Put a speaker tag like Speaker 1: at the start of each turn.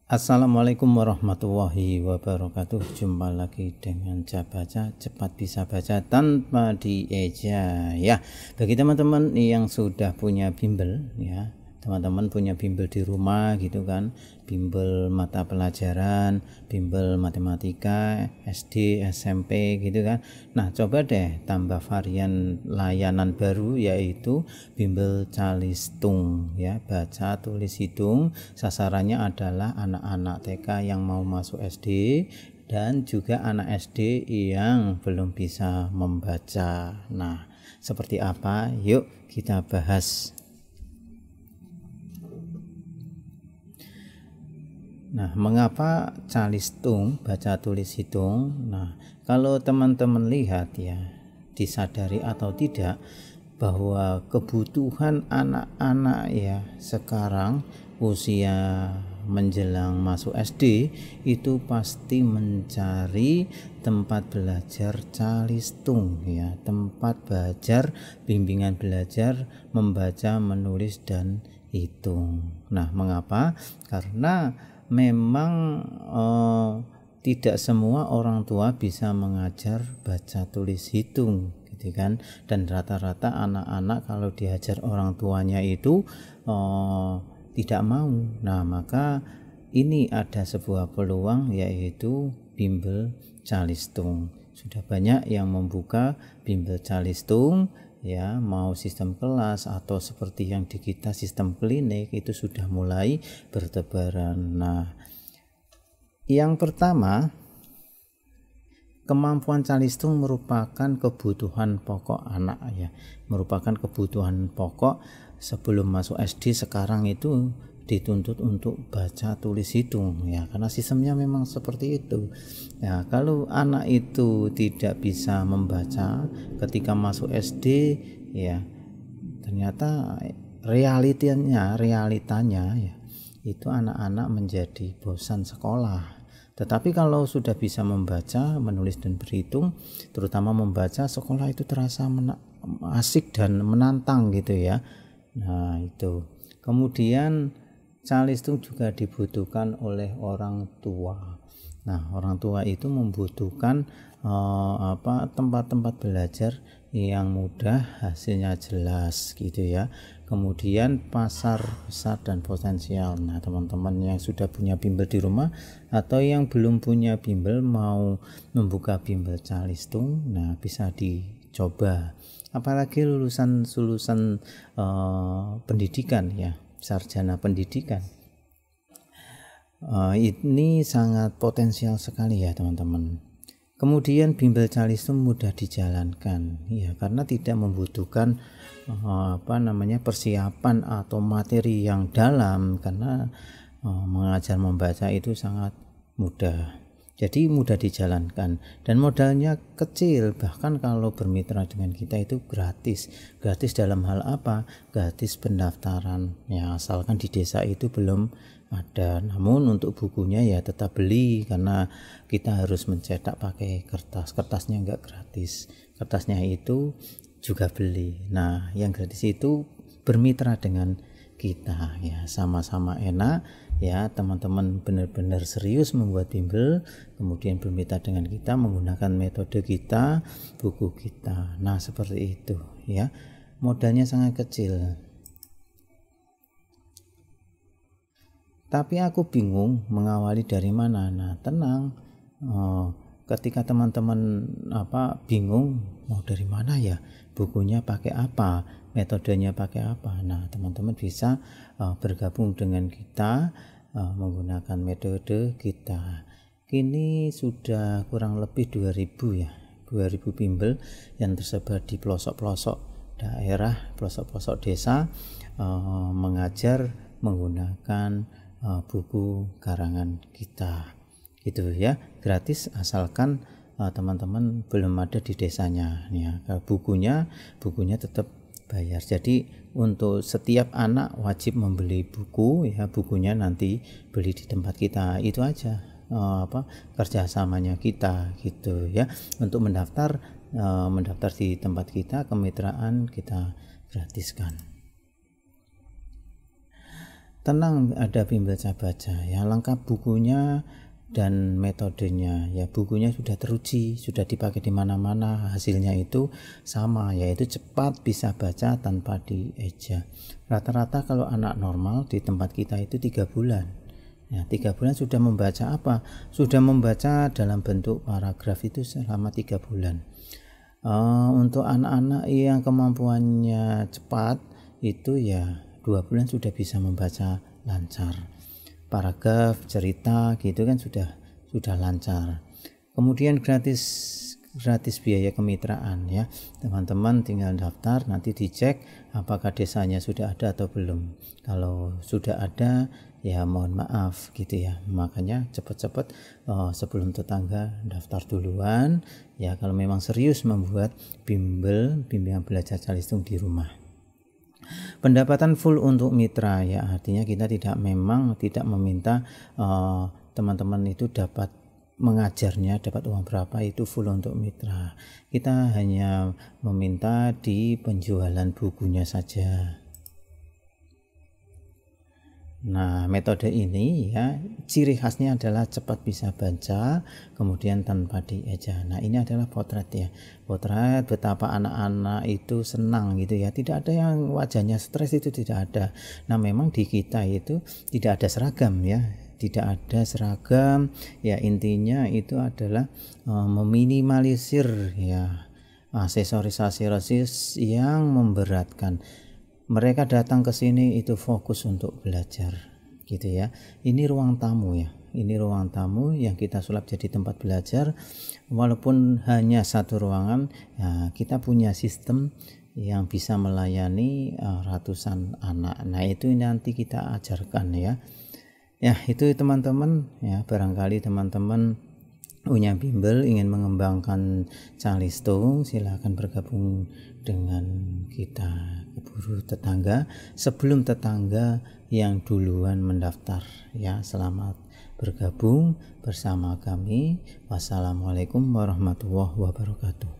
Speaker 1: Assalamualaikum warahmatullahi wabarakatuh. Jumpa lagi dengan Baca, cepat bisa baca tanpa dieja. Ya, bagi teman-teman yang sudah punya bimbel, ya, teman-teman punya bimbel di rumah gitu kan, bimbel mata pelajaran, bimbel matematika, SD, SMP gitu kan. Nah, coba deh tambah varian layanan baru, yaitu bimbel Calistung, ya, baca tulis hitung. Sasarannya adalah anak-anak TK yang mau masuk SD dan juga anak SD yang belum bisa membaca. Nah, seperti apa? Yuk kita bahas. Nah, mengapa Calistung, baca tulis hitung? Nah, kalau teman-teman lihat ya, disadari atau tidak, bahwa kebutuhan anak-anak ya sekarang usia menjelang masuk SD itu pasti mencari tempat belajar Calistung, ya, tempat belajar, bimbingan belajar membaca, menulis dan hitung. Nah, mengapa? Karena memang tidak semua orang tua bisa mengajar baca tulis hitung gitu kan, dan rata-rata anak-anak kalau diajar orang tuanya itu tidak mau. Nah, maka ini ada sebuah peluang, yaitu bimbel Calistung. Sudah banyak yang membuka bimbel Calistung, ya, mau sistem kelas atau seperti yang di kita sistem klinik itu sudah mulai bertebaran. Nah, yang pertama, kemampuan Calistung merupakan kebutuhan pokok anak, ya, merupakan kebutuhan pokok sebelum masuk SD. Sekarang itu dituntut untuk baca tulis hitung, ya, karena sistemnya memang seperti itu. Ya, kalau anak itu tidak bisa membaca ketika masuk SD, ya, ternyata realitanya ya, itu anak-anak menjadi bosan sekolah. Tetapi kalau sudah bisa membaca, menulis dan berhitung, terutama membaca, sekolah itu terasa asik dan menantang gitu ya. Nah, itu. Kemudian Calistung juga dibutuhkan oleh orang tua. Nah, orang tua itu membutuhkan tempat-tempat belajar yang mudah, hasilnya jelas gitu ya. Kemudian pasar besar dan potensial. Nah, teman-teman yang sudah punya bimbel di rumah atau yang belum punya bimbel mau membuka bimbel Calistung, nah, bisa dicoba. Apalagi lulusan pendidikan, ya, sarjana pendidikan. Ini sangat potensial sekali ya teman-teman. Kemudian bimbel Calistung mudah dijalankan, ya, karena tidak membutuhkan persiapan atau materi yang dalam, karena mengajar membaca itu sangat mudah. Jadi mudah dijalankan dan modalnya kecil, bahkan kalau bermitra dengan kita itu gratis. Gratis dalam hal apa? Gratis pendaftaran, ya, asalkan di desa itu belum ada. Namun untuk bukunya ya tetap beli, karena kita harus mencetak pakai kertas. Kertasnya enggak gratis, kertasnya itu juga beli. Nah, yang gratis itu bermitra dengan kita, ya, sama-sama enak, ya. Teman-teman benar-benar serius membuat bimbel, kemudian bermitra dengan kita menggunakan metode kita, buku kita. Nah, seperti itu ya, modalnya sangat kecil. Tapi aku bingung mengawali dari mana. Nah, tenang, ketika teman-teman bingung mau dari mana ya, bukunya pakai apa, metodenya pakai apa, nah, teman-teman bisa bergabung dengan kita menggunakan metode kita. Kini sudah kurang lebih 2000 bimbel yang tersebar di pelosok-pelosok daerah, pelosok-pelosok desa, mengajar menggunakan buku karangan kita gitu ya, gratis asalkan teman-teman belum ada di desanya, ya. Bukunya tetap bayar. Jadi untuk setiap anak wajib membeli buku, ya, bukunya nanti beli di tempat kita. Itu aja kerjasamanya kita gitu ya. Untuk mendaftar di tempat kita, kemitraan kita gratiskan. tenang, ada bimbel baca ya, lengkap bukunya dan metodenya ya, bukunya sudah teruji, sudah dipakai di mana-mana, hasilnya itu sama, yaitu cepat bisa baca tanpa dieja. Rata-rata kalau anak normal di tempat kita itu 3 bulan ya, 3 bulan sudah membaca apa? Sudah membaca dalam bentuk paragraf itu selama 3 bulan. Untuk anak-anak yang kemampuannya cepat itu ya 2 bulan sudah bisa membaca lancar. Paragraf, cerita gitu kan sudah lancar. Kemudian gratis biaya kemitraan ya, teman-teman tinggal daftar, nanti dicek apakah desanya sudah ada atau belum. Kalau sudah ada ya mohon maaf gitu ya, makanya cepat-cepat sebelum tetangga daftar duluan ya, kalau memang serius membuat bimbingan belajar calistung di rumah. Pendapatan full untuk mitra ya, artinya kita tidak meminta teman-teman itu dapat mengajarnya dapat uang berapa, itu full untuk mitra. Kita hanya meminta di penjualan bukunya saja. Nah, metode ini ya, ciri khasnya adalah cepat bisa baca, kemudian tanpa dieja. Nah, ini adalah potret ya. Potret betapa anak-anak itu senang gitu ya. Tidak ada yang wajahnya stres, itu tidak ada. Nah, memang di kita itu tidak ada seragam ya. Tidak ada seragam ya, intinya itu adalah meminimalisir ya aksesoris yang memberatkan. Mereka datang ke sini itu fokus untuk belajar gitu ya. Ini ruang tamu ya. Ini ruang tamu yang kita sulap jadi tempat belajar. Walaupun hanya satu ruangan ya, kita punya sistem yang bisa melayani ratusan anak. Nah, itu nanti kita ajarkan ya. Ya, itu teman-teman ya, barangkali teman-teman punya bimbel ingin mengembangkan calistung, silahkan bergabung dengan kita keburu tetangga sebelum tetangga yang duluan mendaftar ya. Selamat bergabung bersama kami. Wassalamualaikum warahmatullahi wabarakatuh.